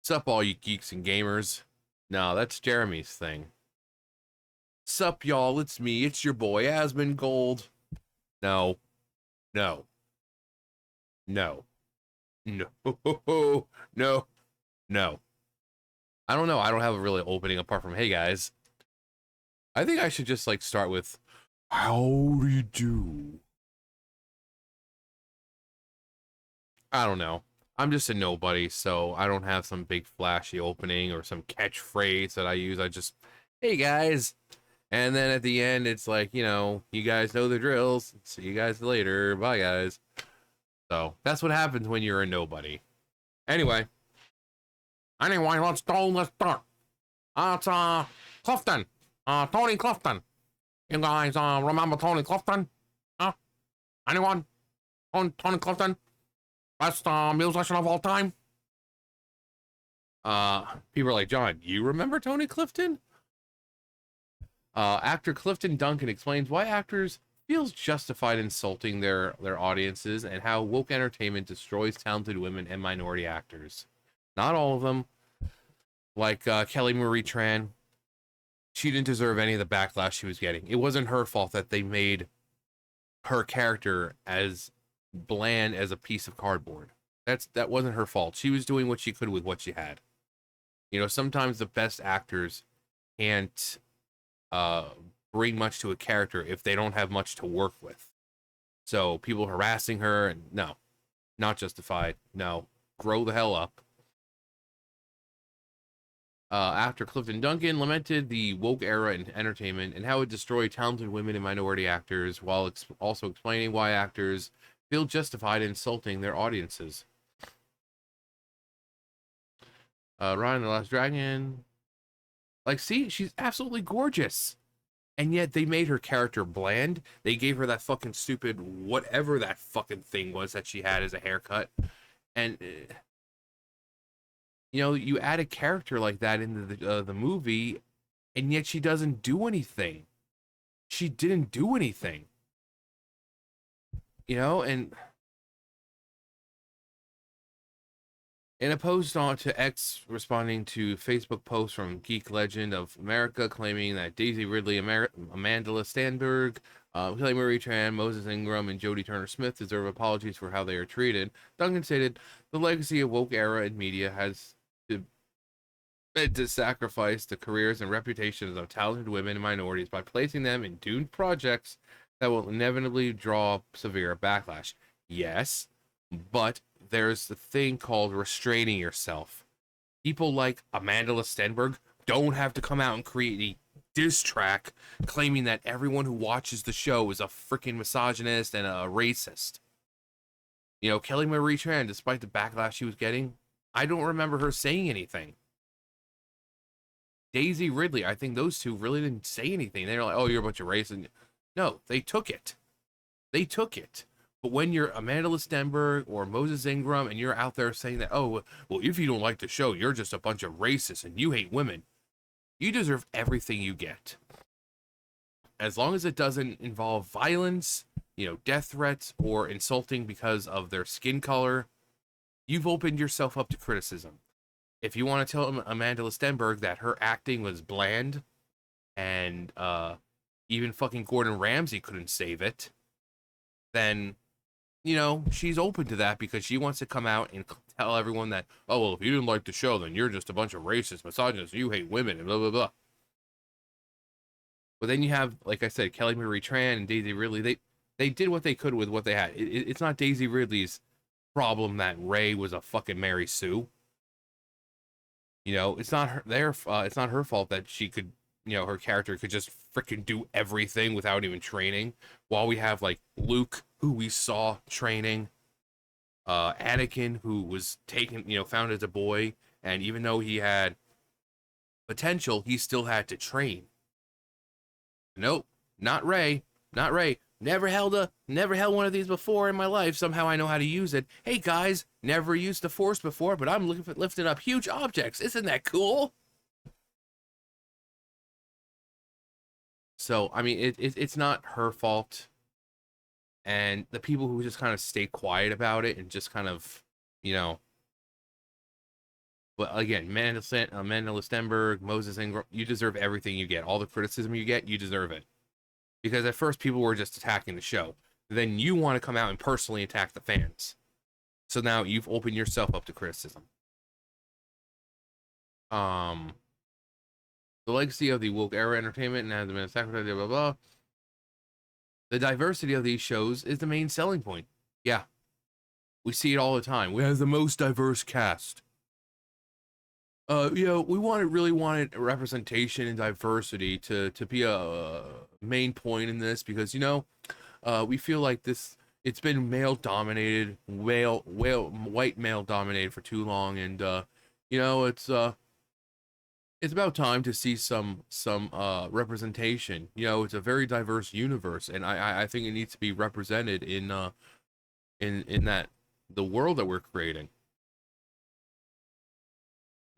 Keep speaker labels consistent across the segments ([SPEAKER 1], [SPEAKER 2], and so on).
[SPEAKER 1] Sup, all you geeks and gamers. No, that's Jeremy's thing. Sup, y'all, it's me, it's your boy, Asmongold. No, no, no, no, no, no. I don't know. I don't have a really opening apart from, hey guys. I think I should just like start with, how do you do? I don't know. I'm just a nobody, so I don't have some big flashy opening or some catchphrase that I use. I just, hey guys. And then at the end, it's like, you guys know the drills. See you guys later. Bye, guys. So that's what happens when you're a nobody. Anyway, let's go. Let's start. It's Clifton. Tony Clifton. You guys remember Tony Clifton? Huh? Anyone? Tony Clifton? Best musician of all time? People are like, John, you remember Tony Clifton? Actor Clifton Duncan explains why actors feels justified insulting their audiences and how woke entertainment destroys talented women and minority actors. Not all of them. Like Kelly Marie Tran, she didn't deserve any of the backlash she was getting. It wasn't her fault that they made her character as bland as a piece of cardboard. That wasn't her fault. She was doing what she could with what she had. Sometimes the best actors can't bring much to a character if they don't have much to work with. So people harassing her, and no, not justified. No, grow the hell up. After Clifton Duncan lamented the woke era in entertainment and how it destroyed talented women and minority actors, while also explaining why actors feel justified insulting their audiences. Ryan the Last Dragon. Like, see, she's absolutely gorgeous. And yet they made her character bland. They gave her that fucking stupid whatever that fucking thing was that she had as a haircut. And, you add a character like that into the movie, and yet she doesn't do anything. She didn't do anything. And in a post on to X responding to Facebook posts from Geek Legend of America claiming that Daisy Ridley, Amanda Stenberg, Kelly Marie Tran, Moses Ingram, and Jodie Turner-Smith deserve apologies for how they are treated, Duncan stated, the legacy of woke era in media has been to sacrifice the careers and reputations of talented women and minorities by placing them in doomed projects that will inevitably draw severe backlash. Yes, but there's the thing called restraining yourself. People like Amanda Stenberg don't have to come out and create a diss track claiming that everyone who watches the show is a freaking misogynist and a racist. Kelly Marie Tran, despite the backlash she was getting, I don't remember her saying anything. Daisy Ridley, I think those two really didn't say anything. They were like, oh, you're a bunch of racists. No, they took it. They took it. But when you're Amanda Stenberg or Moses Ingram and you're out there saying that, oh, well, if you don't like the show, you're just a bunch of racists and you hate women, you deserve everything you get. As long as it doesn't involve violence, death threats, or insulting because of their skin color, you've opened yourself up to criticism. If you want to tell Amanda Stenberg that her acting was bland and even fucking Gordon Ramsay couldn't save it, then she's open to that because she wants to come out and tell everyone that, oh, well, if you didn't like the show, then you're just a bunch of racist, misogynists, you hate women, and blah, blah, blah. But then you have, like I said, Kelly Marie Tran and Daisy Ridley. They did what they could with what they had. It's not Daisy Ridley's problem that Ray was a fucking Mary Sue. It's not it's not her fault that she could, her character could just freaking do everything without even training. While we have like Luke, who we saw training, Anakin, who was taken, found as a boy, and even though he had potential, he still had to train. Nope, not Ray, not Ray. Never held one of these before in my life. Somehow I know how to use it. Hey guys, never used the Force before, but I'm lifting up huge objects. Isn't that cool? So, I mean, it's not her fault. And the people who just kind of stay quiet about it and just kind of, But again, Amanda Stenberg, Moses Ingram, you deserve everything you get. All the criticism you get, you deserve it. Because at first people were just attacking the show. Then you want to come out and personally attack the fans. So now you've opened yourself up to criticism. The legacy of the woke era entertainment and the sacrifice, blah blah blah. The diversity of these shows is the main selling point. Yeah, we see it all the time. We have the most diverse cast. We really wanted representation and diversity to be a main point in this because we feel like it's been male dominated, white male dominated for too long, and it's about time to see some representation. It's a very diverse universe, and I think it needs to be represented in that the world that we're creating.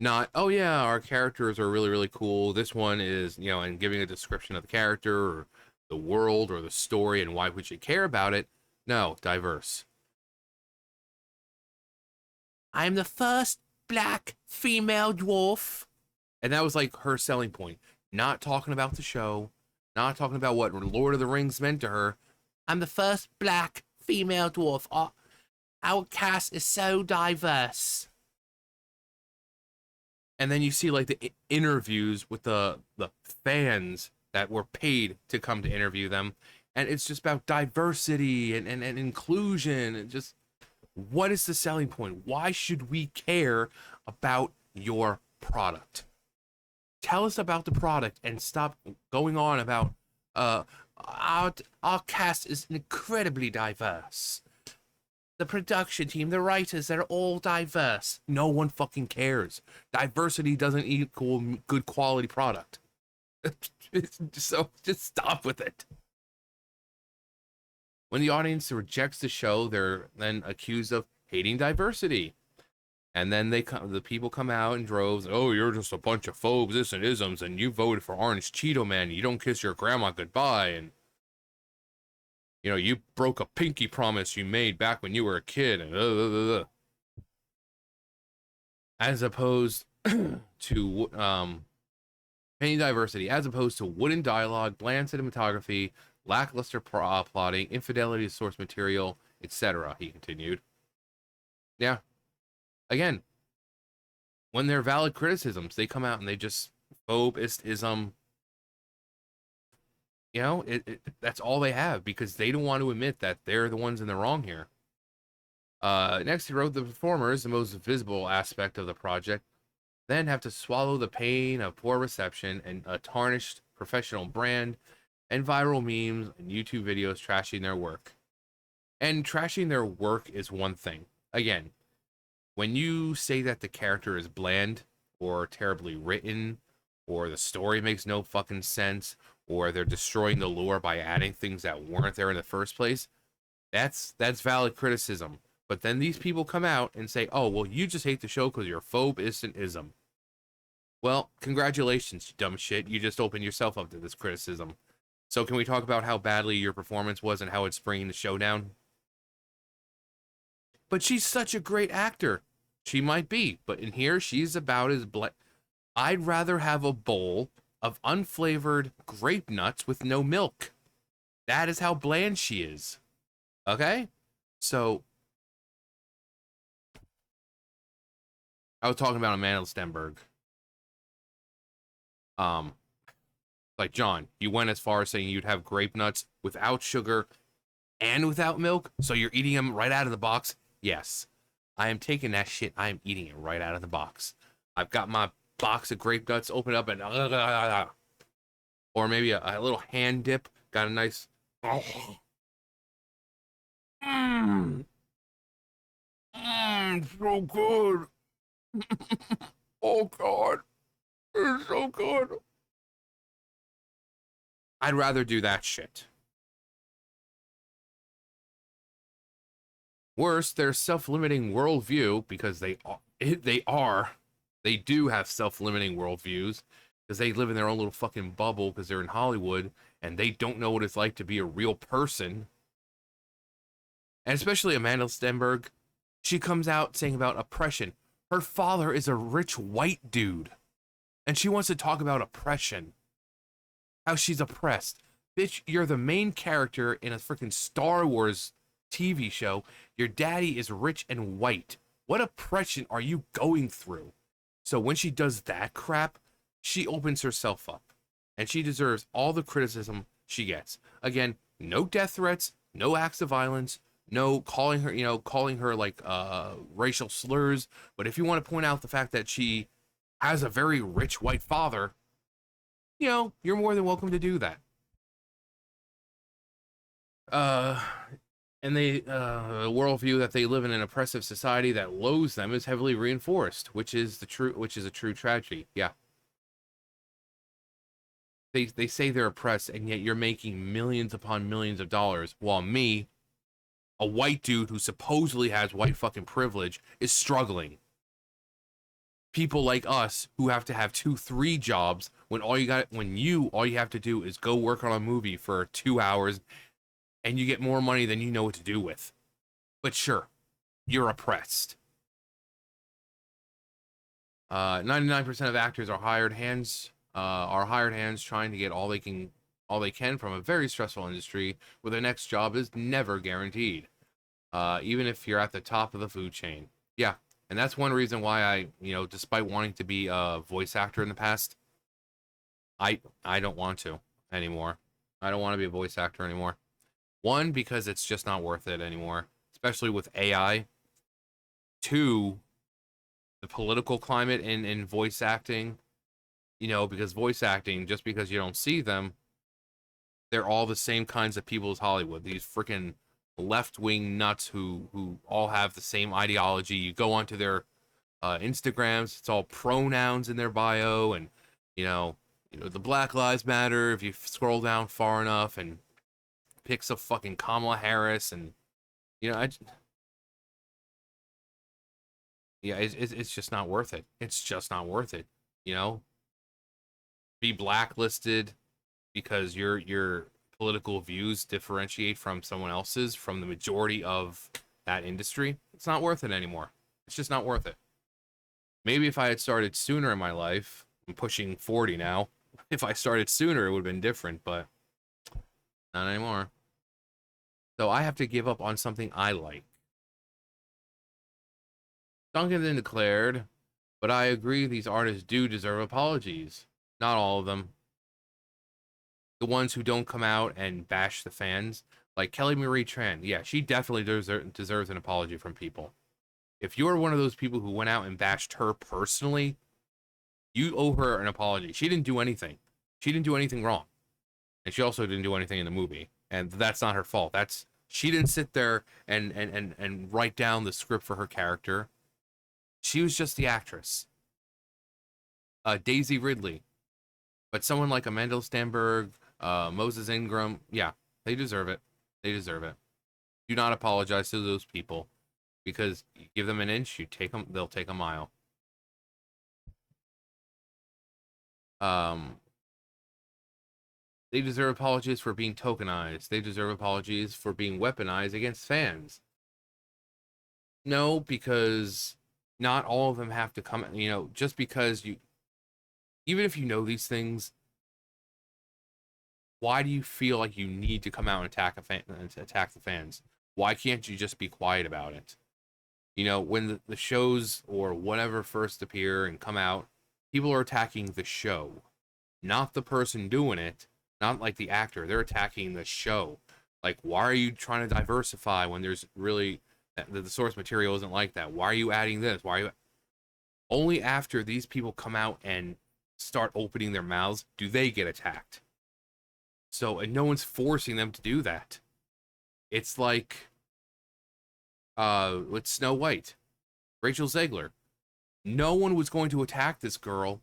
[SPEAKER 1] Not, oh yeah, our characters are really, really cool. This one is, and giving a description of the character or the world or the story and why we should care about it. No, diverse. I'm the first black female dwarf. And that was like her selling point. Not talking about the show, not talking about what Lord of the Rings meant to her. I'm the first black female dwarf. Our cast is so diverse. And then you see like the interviews with the fans that were paid to come to interview them, and it's just about diversity and inclusion and just what is the selling point? Why should we care about your product? Tell us about the product and stop going on about our cast is incredibly diverse. The production team, the writers, they're all diverse. No one fucking cares. Diversity doesn't equal good quality product. So just stop with it. When the audience rejects the show, they're then accused of hating diversity. And then the people come out in droves. Oh, you're just a bunch of phobes, this and isms, and you voted for Orange Cheeto Man. You don't kiss your grandma goodbye, and you broke a pinky promise you made back when you were a kid, and as opposed to painting diversity, as opposed to wooden dialogue, bland cinematography, lackluster plotting, infidelity to source material, etc. He continued. Yeah. Again, when they're valid criticisms, they come out and they just ism. That's all they have because they don't want to admit that they're the ones in the wrong here. Next, he wrote the performers, the most visible aspect of the project, then have to swallow the pain of poor reception and a tarnished professional brand and viral memes and YouTube videos trashing their work. And trashing their work is one thing. Again, when you say that the character is bland or terribly written or the story makes no fucking sense or they're destroying the lore by adding things that weren't there in the first place, that's valid criticism. But then these people come out and say, oh, well, you just hate the show because you're phobe ism. Well, congratulations, you dumb shit. You just opened yourself up to this criticism. So can we talk about how badly your performance was and how it's bringing the show down? But she's such a great actor. She might be, but in here, she's about as I'd rather have a bowl of unflavored grape nuts with no milk. That is how bland she is. Okay? So, I was talking about Amanda Stenberg. Like, John, you went as far as saying you'd have grape nuts without sugar and without milk, so you're eating them right out of the box? Yes. I am taking that shit. I am eating it right out of the box. I've got my box of grape nuts open up and or maybe a little hand dip. Got a nice so good. Oh god, it's so good. I'd rather do that shit. Worse, their self-limiting worldview, because they do have self-limiting worldviews, because they live in their own little fucking bubble because they're in Hollywood, and they don't know what it's like to be a real person. And especially Amanda Stenberg, she comes out saying about oppression. Her father is a rich white dude, and she wants to talk about oppression. How she's oppressed. Bitch, you're the main character in a freaking Star Wars TV show. Your daddy is rich and white. What oppression are you going through? So when she does that crap, she opens herself up. And she deserves all the criticism she gets. Again, no death threats, no acts of violence, no calling her, calling her like racial slurs. But if you want to point out the fact that she has a very rich white father, you're more than welcome to do that. Uh, and the worldview that they live in an oppressive society that loathes them is heavily reinforced, which is a true tragedy. Yeah, they say they're oppressed, and yet you're making millions upon millions of dollars, while me, a white dude who supposedly has white fucking privilege, is struggling. People like us who have to have 2, 3 jobs when all you have to do is go work on a movie for 2 hours, and you get more money than you know what to do with. But sure, you're oppressed. 99% of actors are hired hands. Trying to get all they can from a very stressful industry where their next job is never guaranteed. Even if you're at the top of the food chain. Yeah, and that's one reason why despite wanting to be a voice actor in the past, I don't want to anymore. I don't want to be a voice actor anymore. One, because it's just not worth it anymore, especially with AI. Two, the political climate in voice acting, because voice acting, just because you don't see them, they're all the same kinds of people as Hollywood. These freaking left-wing nuts who all have the same ideology. You go onto their Instagrams, it's all pronouns in their bio, and the Black Lives Matter. If you scroll down far enough and picks a fucking Kamala Harris, and I yeah, it's just not worth it. It's just not worth it. You know, be blacklisted because your political views differentiate from someone else's, from the majority of that industry. It's not worth it anymore. It's just not worth it. Maybe if I had started sooner in my life, I'm pushing 40 now. If I started sooner, it would have been different, but not anymore. So I have to give up on something I like. Duncan then declared, but I agree these artists do deserve apologies. Not all of them. The ones who don't come out and bash the fans, like Kelly Marie Tran. Yeah, she definitely deserves an apology from people. If you're one of those people who went out and bashed her personally, you owe her an apology. She didn't do anything. She didn't do anything wrong. And she also didn't do anything in the movie. And that's not her fault. She didn't sit there and write down the script for her character. She was just the actress. Daisy Ridley. But someone like Amanda Stenberg, Moses Ingram, yeah, they deserve it. They deserve it. Do not apologize to those people, because you give them an inch, they'll take a mile. They deserve apologies for being tokenized. They deserve apologies for being weaponized against fans. No, because not all of them have to come, just because even if you know these things, why do you feel like you need to come out and attack the fans? Why can't you just be quiet about it? When the shows or whatever first appear and come out, people are attacking the show, not the person doing it, not like the actor. They're attacking the show. Like, why are you trying to diversify when there's really the source material isn't like that? Why are you adding this? Why are you only after these people come out and start opening their mouths do they get attacked? So, and no one's forcing them to do that. It's like with Snow White, Rachel Zegler. No one was going to attack this girl,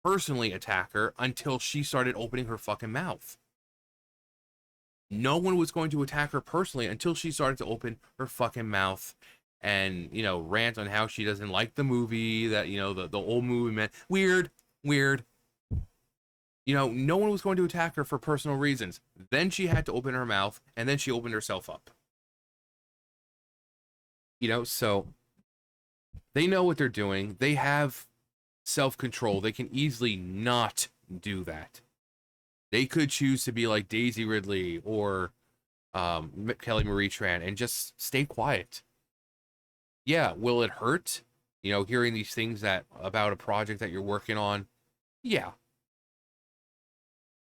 [SPEAKER 1] personally attack her, until she started opening her fucking mouth. No one was going to attack her personally until she started to open her fucking mouth and, rant on how she doesn't like the movie, that, the old movie meant weird. No one was going to attack her for personal reasons. Then she had to open her mouth, and then she opened herself up. So They know what they're doing. They have self-control. They can easily not do that. They could choose to be like Daisy Ridley or Kelly Marie Tran and just stay quiet. Yeah, will it hurt? You know, hearing these things that about a project that you're working on. Yeah,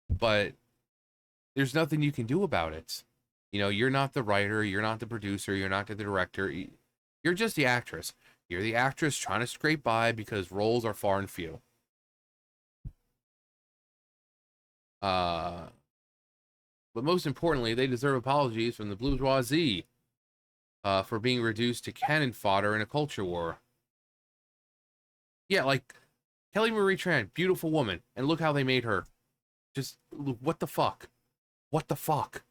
[SPEAKER 1] but there's nothing you can do about it. You know, you're not the writer, you're not the producer, you're not the director. You're just the actress. You're the actress trying to scrape by because roles are far and few. Uh, but most importantly, they deserve apologies from the bourgeoisie for being reduced to cannon fodder in a culture war. Yeah, like Kelly Marie Tran, beautiful woman, and look how they made her. Just what the fuck? What the fuck?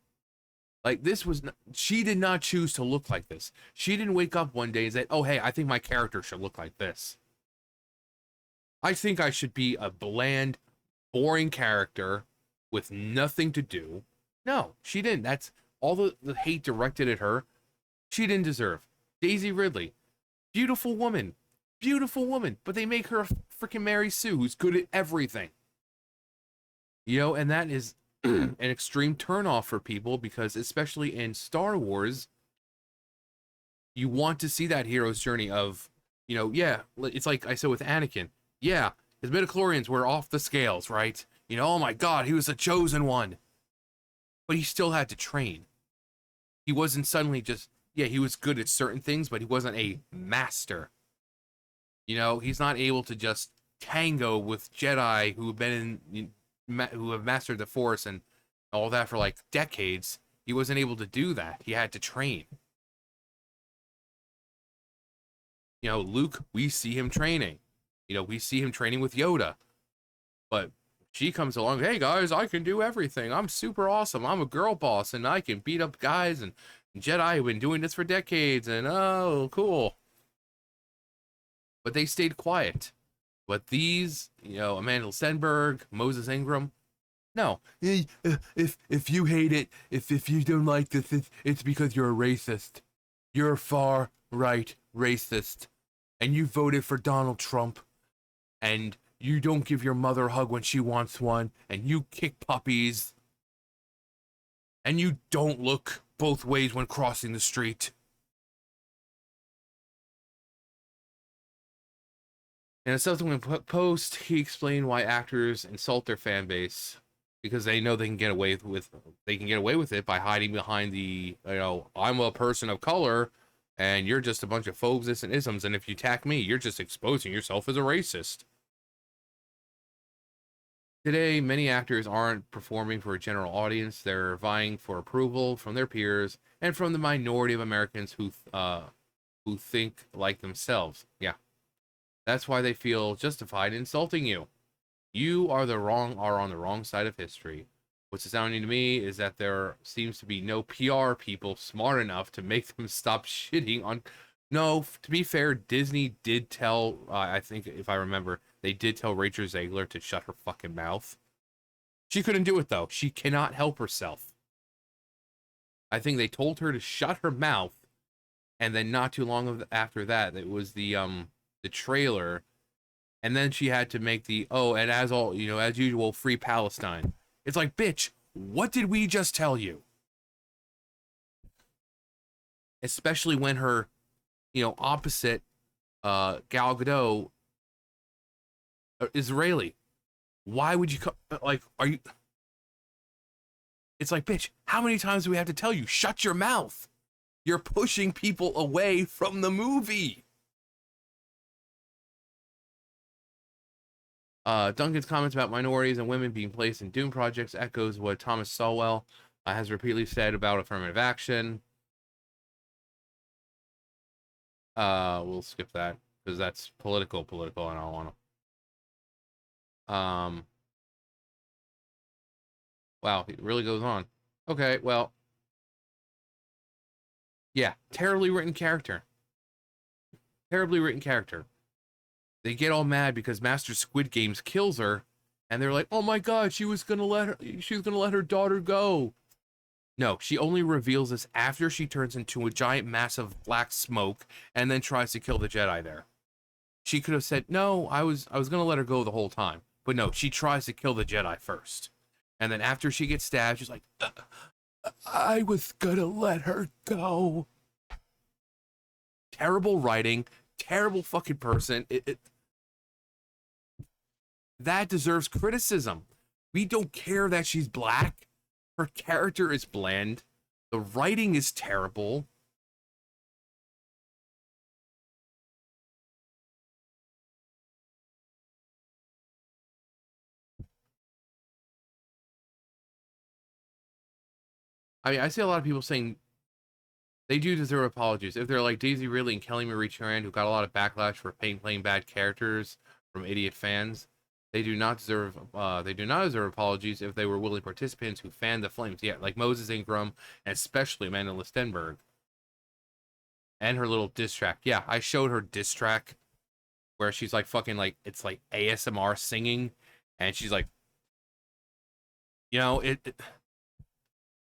[SPEAKER 1] Like this was she did not choose to look like this. She didn't wake up one day and say, "Oh, hey, I think my character should look like this. I think I should be a bland, boring character with nothing to do." No, she didn't. That's all the hate directed at her. She didn't deserve. Daisy Ridley, beautiful woman, but they make her a freaking Mary Sue who's good at everything. You know, and that is an extreme turnoff for people because, especially in Star Wars, you want to see that hero's journey of, you know, yeah, it's like I said with Anakin. Yeah, his midichlorians were off the scales, right? You know, oh my God, he was the chosen one. But he still had to train. He wasn't suddenly just, yeah, he was good at certain things, but he wasn't a master. You know, he's not able to just tango with Jedi who have been in, who have mastered the Force and all that for like decades. He wasn't able to do that. He had to train. You know, Luke, we see him training. You know, we see him training with Yoda. But she comes along, hey guys, I can do everything. I'm super awesome. I'm a girl boss and I can beat up guys and Jedi have been doing this for decades and oh, cool. But they stayed quiet. But these, you know, Amanda Stenberg, Moses Ingram, no. If you hate it, if you don't like this, it's because you're a racist. You're a far right racist. And you voted for Donald Trump. And you don't give your mother a hug when she wants one. And you kick puppies. And you don't look both ways when crossing the street. In a subsequent post, he explained why actors insult their fan base because they know they can get away with it by hiding behind the, you know, I'm a person of color and you're just a bunch of phobes and isms, and if you attack me, you're just exposing yourself as a racist. Today, many actors aren't performing for a general audience. They're vying for approval from their peers and from the minority of Americans who think like themselves. Yeah. That's why they feel justified insulting you. You are on the wrong side of history. What's astounding to me is that there seems to be no PR people smart enough to make them stop shitting on. No, to be fair, Disney did tell, I think if I remember, they did tell Rachel Zegler to shut her fucking mouth. She couldn't do it though. She cannot help herself. I think they told her to shut her mouth, and then not too long after that, it was the trailer, and then she had to make the, oh, and as all, you know, as usual, free Palestine. It's like, bitch, what did we just tell you? Especially when her, you know, opposite Gal Gadot, Israeli. Why would you like, are you, it's like, bitch, how many times do we have to tell you, shut your mouth? You're pushing people away from the movie. Duncan's comments about minorities and women being placed in Doom projects echoes what Thomas Sowell has repeatedly said about affirmative action. We'll skip that because that's political, and I don't want to. Wow, it really goes on. Okay, well, yeah, terribly written character. Terribly written character. They get all mad because Master Squid Games kills her, and they're like, "Oh my God, she was gonna let her daughter go." No, she only reveals this after she turns into a giant, massive black smoke, and then tries to kill the Jedi there. she could have said, no, I was gonna let her go the whole time. But no, she tries to kill the Jedi first. And then after she gets stabbed, she's like, I was gonna let her go. Terrible writing, terrible fucking person. That deserves criticism. We don't care that she's black. Her character is bland. The writing is terrible. I mean, I see a lot of people saying they do deserve apologies. If they're like Daisy Ridley and Kelly Marie Tran, who got a lot of backlash for playing bad characters from idiot fans, they do not deserve apologies if they were willing participants who fanned the flames. Yeah, like Moses Ingram and especially Amanda Listenberg and her little diss track. Yeah, I showed her diss track where she's like fucking like it's like ASMR singing, and she's like,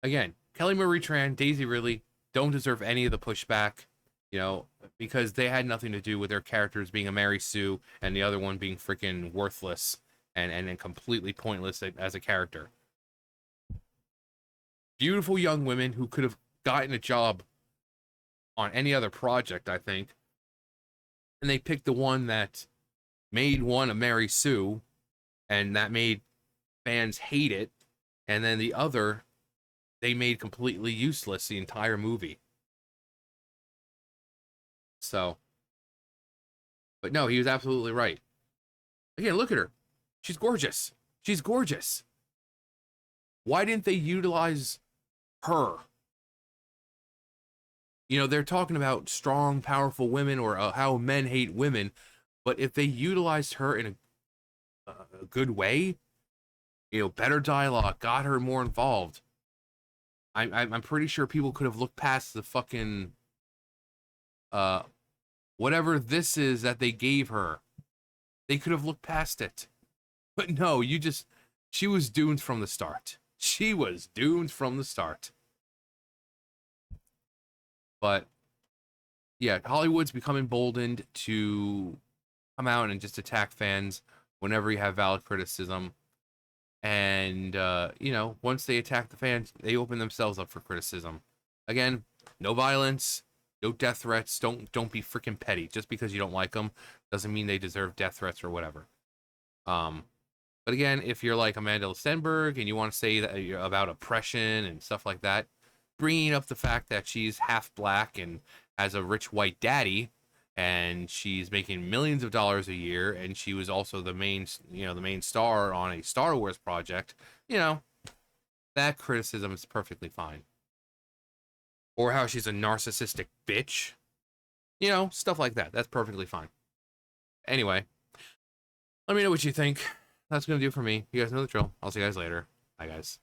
[SPEAKER 1] again, Kelly Marie Tran, Daisy Ridley don't deserve any of the pushback, because they had nothing to do with their characters being a Mary Sue and the other one being freaking worthless and completely pointless as a character. Beautiful young women who could have gotten a job on any other project, I think. And they picked the one that made one a Mary Sue, and that made fans hate it. And then the other, they made completely useless the entire movie. So, but no, he was absolutely right. Again, look at her. She's gorgeous. She's gorgeous. Why didn't they utilize her? They're talking about strong, powerful women or how men hate women, but if they utilized her in a good way, better dialogue, got her more involved, I'm pretty sure people could have looked past the fucking whatever this is that they gave her. They could have looked past it. But no, she was doomed from the start. She was doomed from the start. But yeah, Hollywood's become emboldened to come out and just attack fans whenever you have valid criticism. And once they attack the fans, they open themselves up for criticism. Again, no violence, no death threats. Don't be freaking petty. Just because you don't like them doesn't mean they deserve death threats or whatever. But again, if you're like Amanda Listenberg and you want to say that about oppression and stuff like that, bringing up the fact that she's half black and has a rich white daddy, and she's making millions of dollars a year, and she was also the main star on a Star Wars project, that criticism is perfectly fine. Or how she's a narcissistic bitch, stuff like that. That's perfectly fine. Anyway, let me know what you think. That's going to do it for me. You guys know the drill. I'll see you guys later. Bye, guys.